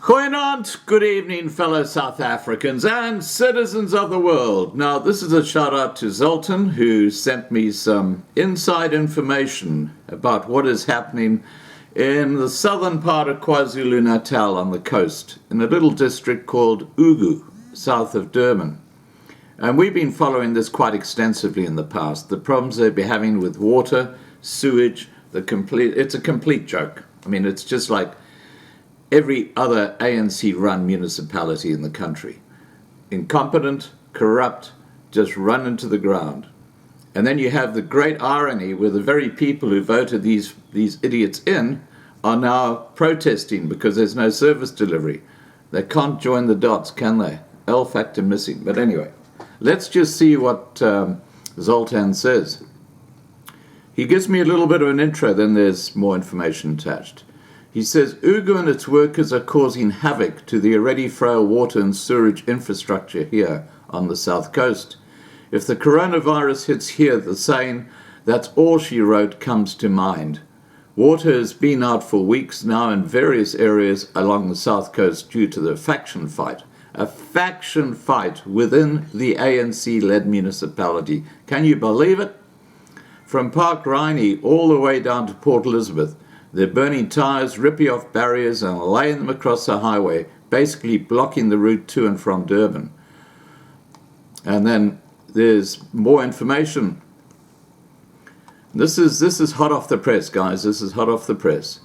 Goeienaand, good evening, fellow South Africans and citizens of the world. Now, this is a shout out to Zoltan, who sent me some inside information about what is happening in the southern part of KwaZulu-Natal on the coast, in a little district called UGU, south of Durban. And we've been following this quite extensively in the past. The problems they've been having with water, sewage, it's a complete joke. I mean, it's just like every other ANC-run municipality in the country. Incompetent, corrupt, just run into the ground. And then you have the great irony where the very people who voted these idiots in are now protesting because there's no service delivery. They can't join the dots, can they? L factor missing. But anyway, let's just see what Zoltan says. He gives me a little bit of an intro, then there's more information attached. He says, UGU and its workers are causing havoc to the already frail water and sewerage infrastructure here on the south coast. If the coronavirus hits here, the saying, "That's all she wrote," comes to mind. Water has been out for weeks now in various areas along the south coast due to the faction fight. A faction fight within the ANC-led municipality. Can you believe it? From Park Riney all the way down to Port Elizabeth, they're burning tyres, ripping off barriers and laying them across the highway, basically blocking the route to and from Durban. And then there's more information. This is hot off the press, guys. This is hot off the press.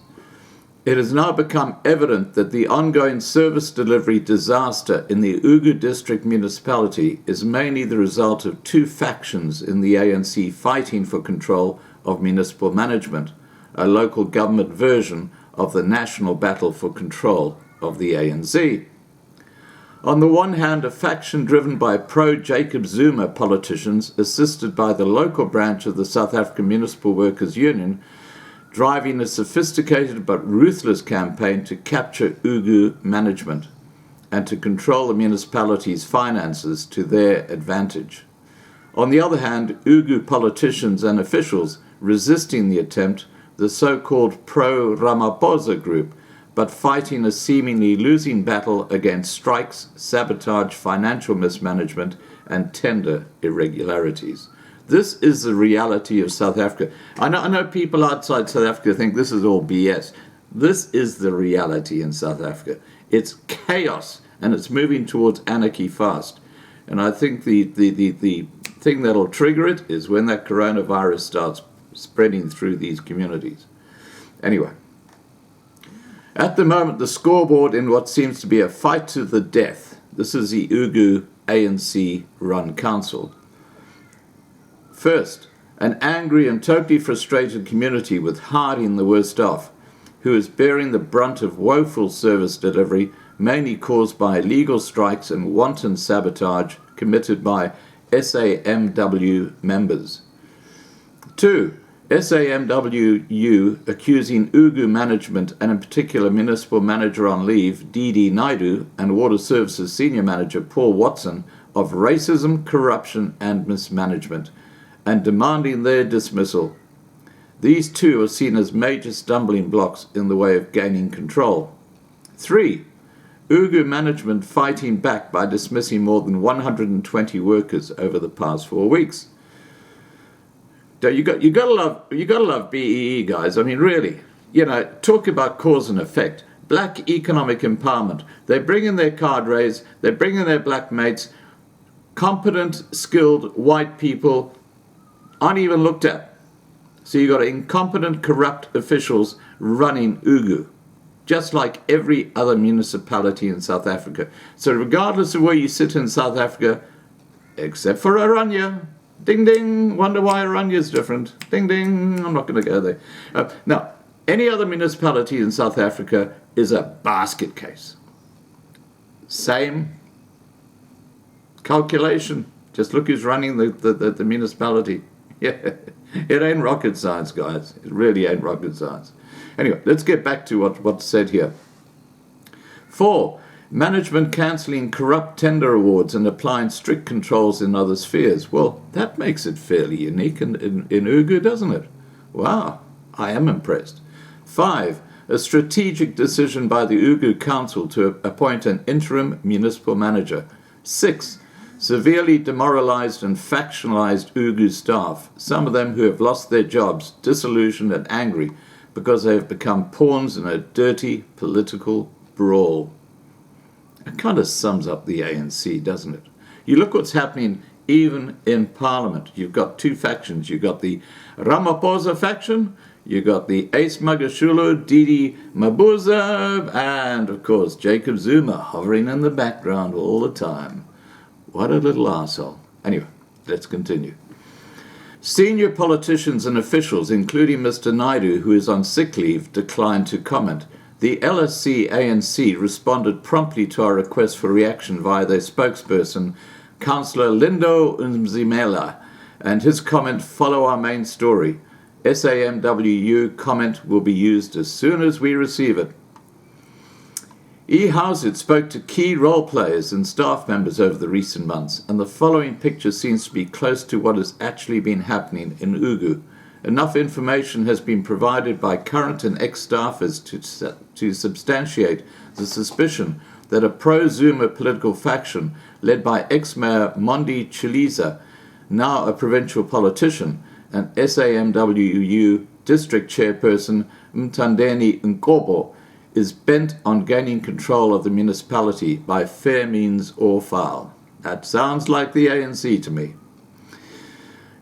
It has now become evident that the ongoing service delivery disaster in the UGU district municipality is mainly the result of two factions in the ANC fighting for control of municipal management, a local government version of the national battle for control of the ANC. On the one hand, a faction driven by pro-Jacob Zuma politicians, assisted by the local branch of the South African Municipal Workers Union, driving a sophisticated but ruthless campaign to capture UGU management and to control the municipality's finances to their advantage. On the other hand, UGU politicians and officials resisting the attempt, the so-called pro-Ramaphosa group, but fighting a seemingly losing battle against strikes, sabotage, financial mismanagement, and tender irregularities. This is the reality of South Africa. I know people outside South Africa think this is all BS. This is the reality in South Africa. It's chaos, and it's moving towards anarchy fast. And I think the thing that'll trigger it is when that coronavirus starts spreading through these communities. Anyway, at the moment, the scoreboard in what seems to be a fight to the death. This is the UGU ANC-run council. First, an angry and totally frustrated community with Harding the worst off, who is bearing the brunt of woeful service delivery, mainly caused by illegal strikes and wanton sabotage committed by SAMW members. 2. SAMWU accusing UGU management and in particular municipal manager on leave, D.D. Naidu, and water services senior manager Paul Watson of racism, corruption and mismanagement, and demanding their dismissal. These two are seen as major stumbling blocks in the way of gaining control. 3. UGU management fighting back by dismissing more than 120 workers over the past 4 weeks. You gotta love BEE, guys. I mean, really, talk about cause and effect. Black economic empowerment. They bring in their cadres, they bring in their black mates, competent, skilled white people aren't even looked at. So you got incompetent, corrupt officials running UGU, just like every other municipality in South Africa. So regardless of where you sit in South Africa, except for Oranje, ding ding, wonder why Oranje is different. Ding ding, I'm not going to go there. Now, any other municipality in South Africa is a basket case. Same calculation. Just look who's running the municipality. Yeah, it ain't rocket science, guys. It really ain't rocket science. Anyway, let's get back to what's said here. 4. Management cancelling corrupt tender awards and applying strict controls in other spheres. Well, that makes it fairly unique in UGU, doesn't it? Wow, I am impressed. 5. a strategic decision by the UGU Council to appoint an interim municipal manager. 6. Severely demoralized and factionalized UGU staff, some of them who have lost their jobs, disillusioned and angry because they have become pawns in a dirty political brawl. It kind of sums up the ANC, doesn't it? You look what's happening even in Parliament. You've got two factions. You've got the Ramaphosa faction, you've got the Ace Magashule, Didi Mabuza, and of course Jacob Zuma hovering in the background all the time. What a little arsehole. Anyway, let's continue. Senior politicians and officials, including Mr. Naidu, who is on sick leave, declined to comment. The LSC-ANC responded promptly to our request for reaction via their spokesperson, Councillor Lindo Mzimela, and his comment, follow our main story. SAMWU comment will be used as soon as we receive it. E. Housett spoke to key role players and staff members over the recent months, and the following picture seems to be close to what has actually been happening in UGU. Enough information has been provided by current and ex-staffers to substantiate the suspicion that a pro-Zuma political faction led by ex-mayor Mondi Chiliza, now a provincial politician, and SAMWU district chairperson Mthandeni Nkobo, is bent on gaining control of the municipality by fair means or foul. That sounds like the ANC to me.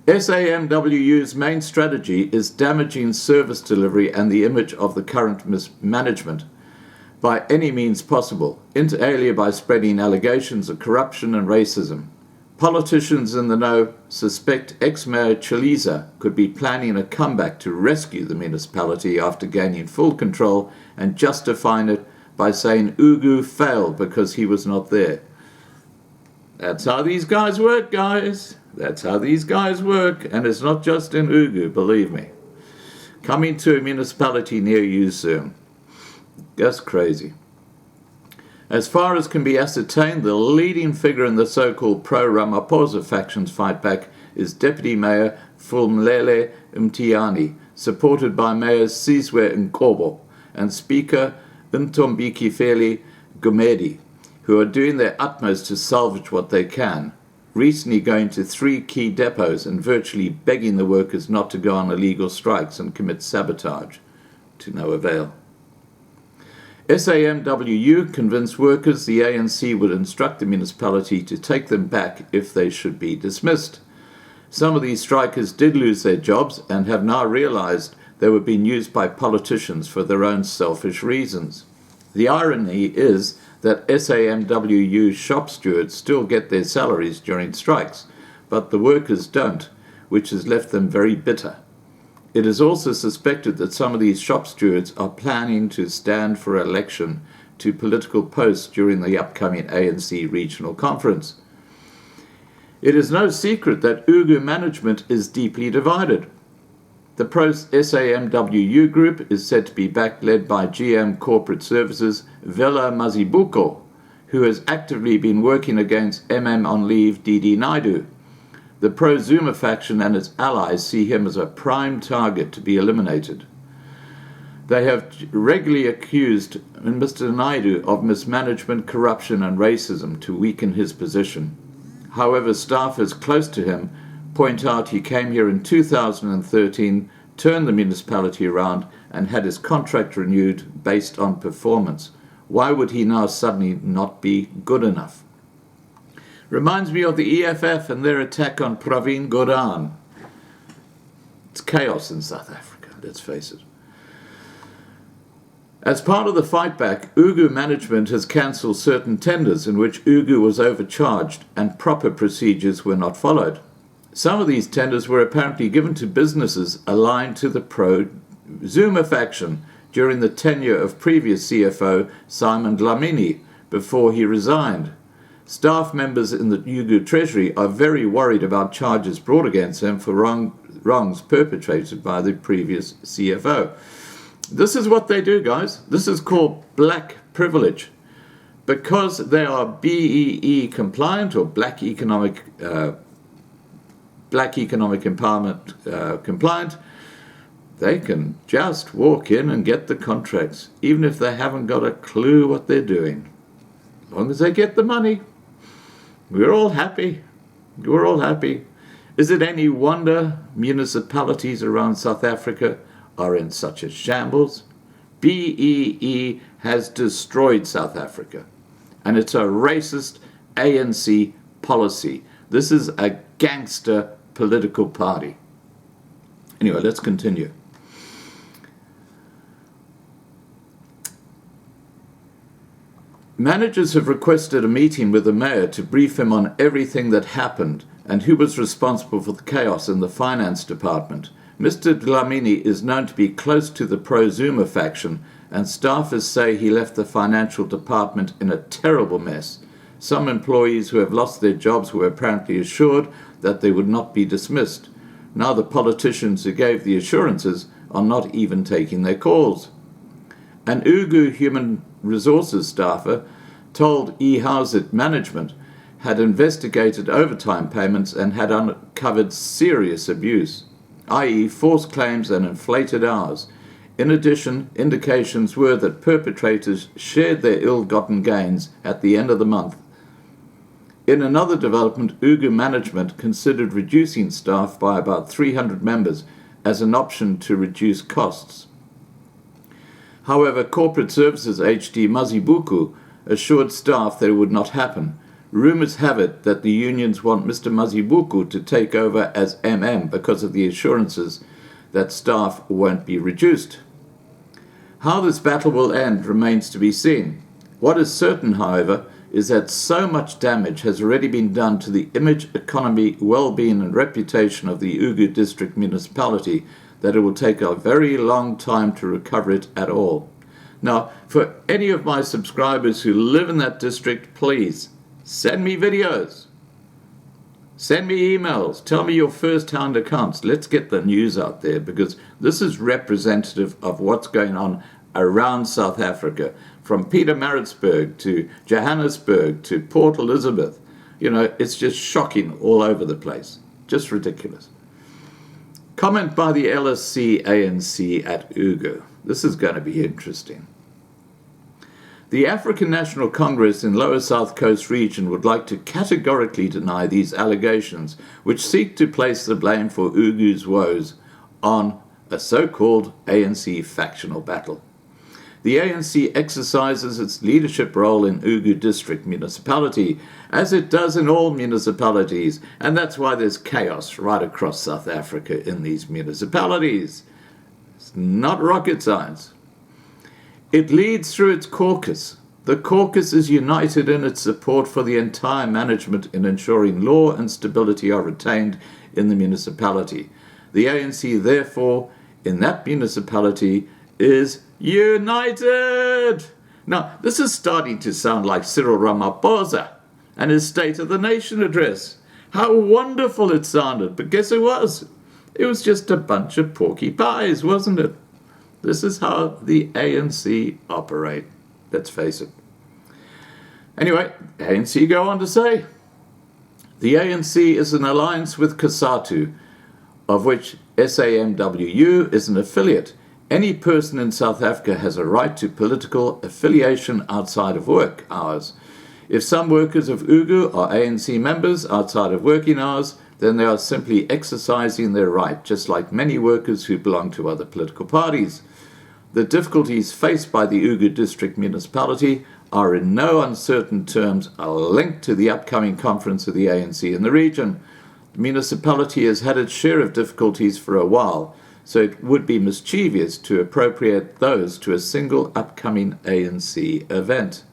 SAMWU's main strategy is damaging service delivery and the image of the current mismanagement by any means possible, inter alia by spreading allegations of corruption and racism. Politicians in the know suspect ex-mayor Chiliza could be planning a comeback to rescue the municipality after gaining full control and justifying it by saying UGU failed because he was not there. That's how these guys work, guys. That's how these guys work, and it's not just in UGU, believe me. Coming to a municipality near you soon. That's crazy. As far as can be ascertained, the leading figure in the so-called pro-Ramaphosa faction's fight back is Deputy Mayor Fulmlele Mtiani, supported by Mayors Sizwe Nkobo and Speaker Ntombikifele Gumedi, who are doing their utmost to salvage what they can, recently going to 3 key depots and virtually begging the workers not to go on illegal strikes and commit sabotage, to no avail. SAMWU convinced workers the ANC would instruct the municipality to take them back if they should be dismissed. Some of these strikers did lose their jobs and have now realized they were being used by politicians for their own selfish reasons. The irony is that SAMWU shop stewards still get their salaries during strikes, but the workers don't, which has left them very bitter. It is also suspected that some of these shop stewards are planning to stand for election to political posts during the upcoming ANC regional conference. It is no secret that UGU management is deeply divided. The pro-SAMWU group is said to be led by GM Corporate Services Vela Mazibuko, who has actively been working against MM on leave Didi Naidu. The pro-Zuma faction and its allies see him as a prime target to be eliminated. They have regularly accused Mr. Naidu of mismanagement, corruption and racism to weaken his position. However, staffers close to him point out he came here in 2013, turned the municipality around and had his contract renewed based on performance. Why would he now suddenly not be good enough? Reminds me of the EFF and their attack on Pravin Gordhan. It's chaos in South Africa, let's face it. As part of the fight back, UGU management has cancelled certain tenders in which UGU was overcharged and proper procedures were not followed. Some of these tenders were apparently given to businesses aligned to the pro-Zuma faction during the tenure of previous CFO Simon Dlamini before he resigned. Staff members in the UGU Treasury are very worried about charges brought against them for wrongs perpetrated by the previous CFO. This is what they do, guys. This is called black privilege. Because they are BEE compliant or Black Economic Empowerment compliant, they can just walk in and get the contracts, even if they haven't got a clue what they're doing. As long as they get the money, we're all happy. We're all happy. Is it any wonder municipalities around South Africa are in such a shambles? BEE has destroyed South Africa, and it's a racist ANC policy. This is a gangster political party. Anyway, let's continue. Managers have requested a meeting with the mayor to brief him on everything that happened and who was responsible for the chaos in the finance department. Mr. Dlamini is known to be close to the pro-Zuma faction, and staffers say he left the financial department in a terrible mess. Some employees who have lost their jobs were apparently assured that they would not be dismissed. Now the politicians who gave the assurances are not even taking their calls. An UGU human resources staffer told eHousing Management had investigated overtime payments and had uncovered serious abuse, i.e. false claims and inflated hours. In addition, indications were that perpetrators shared their ill-gotten gains at the end of the month. In another development, UGU Management considered reducing staff by about 300 members as an option to reduce costs. However, Corporate Services HD Mazibuko assured staff that it would not happen. Rumours have it that the unions want Mr. Mazibuko to take over as MM because of the assurances that staff won't be reduced. How this battle will end remains to be seen. What is certain, however, is that so much damage has already been done to the image, economy, well-being and reputation of the UGU district municipality that it will take a very long time to recover it at all. Now, for any of my subscribers who live in that district, please send me videos. Send me emails. Tell me your first-hand accounts. Let's get the news out there, because this is representative of what's going on around South Africa, from Pietermaritzburg to Johannesburg to Port Elizabeth. You know, it's just shocking all over the place. Just ridiculous. Comment by the LSC ANC at UGU. This is going to be interesting. The African National Congress in Lower South Coast region would like to categorically deny these allegations, which seek to place the blame for UGU's woes on a so-called ANC factional battle. The ANC exercises its leadership role in UGU district municipality, as it does in all municipalities, and that's why there's chaos right across South Africa in these municipalities. It's not rocket science. It leads through its caucus. The caucus is united in its support for the entire management in ensuring law and stability are retained in the municipality. The ANC, therefore, in that municipality is united. Now, this is starting to sound like Cyril Ramaphosa and his State of the Nation address. How wonderful it sounded, but guess it was? It was just a bunch of porky pies, wasn't it? This is how the ANC operate, let's face it. Anyway, ANC go on to say, the ANC is an alliance with COSATU, of which SAMWU is an affiliate. Any person in South Africa has a right to political affiliation outside of work hours. If some workers of UGU are ANC members outside of working hours, then they are simply exercising their right, just like many workers who belong to other political parties. The difficulties faced by the UGU district municipality are in no uncertain terms a link to the upcoming conference of the ANC in the region. The municipality has had its share of difficulties for a while, so it would be mischievous to appropriate those to a single upcoming ANC event.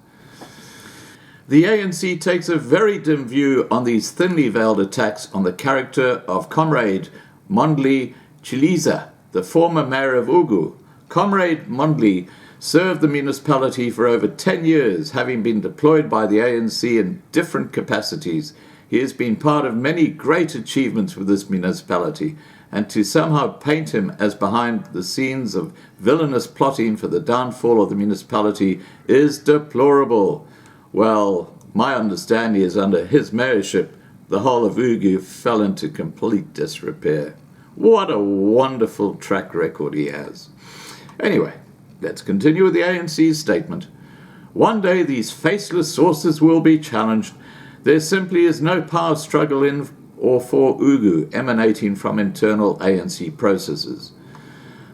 The ANC takes a very dim view on these thinly veiled attacks on the character of Comrade Mondli Chiliza, the former mayor of UGU. Comrade Mondli served the municipality for over 10 years, having been deployed by the ANC in different capacities. He has been part of many great achievements with this municipality, and to somehow paint him as behind the scenes of villainous plotting for the downfall of the municipality is deplorable. Well, my understanding is under his mayorship, the whole of UGU fell into complete disrepair. What a wonderful track record he has. Anyway, let's continue with the ANC's statement. One day these faceless sources will be challenged. There simply is no power struggle in or for UGU emanating from internal ANC processes.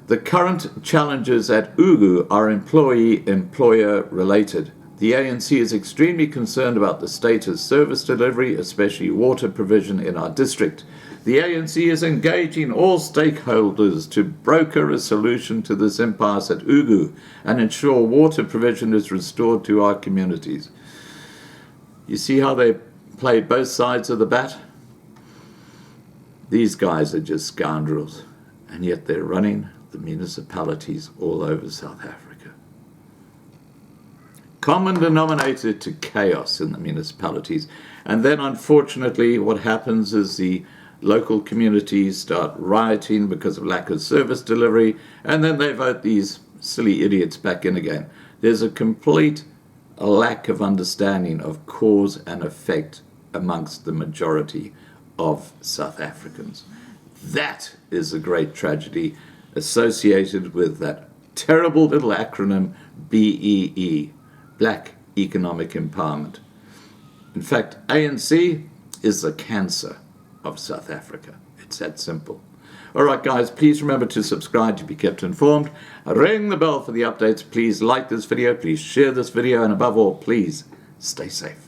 The current challenges at UGU are employee-employer related. The ANC is extremely concerned about the state's service delivery, especially water provision in our district. The ANC is engaging all stakeholders to broker a solution to this impasse at UGU and ensure water provision is restored to our communities. You see how they played both sides of the bat? These guys are just scoundrels, and yet they're running the municipalities all over South Africa. Common denominator to chaos in the municipalities. And then unfortunately what happens is the local communities start rioting because of lack of service delivery, and then they vote these silly idiots back in again. There's a complete lack of understanding of cause and effect amongst the majority of South Africans. That is a great tragedy associated with that terrible little acronym BEE, Black Economic Empowerment. In fact, ANC is the cancer of South Africa. It's that simple. All right, guys, please remember to subscribe to be kept informed. Ring the bell for the updates. Please like this video. Please share this video. And above all, please stay safe.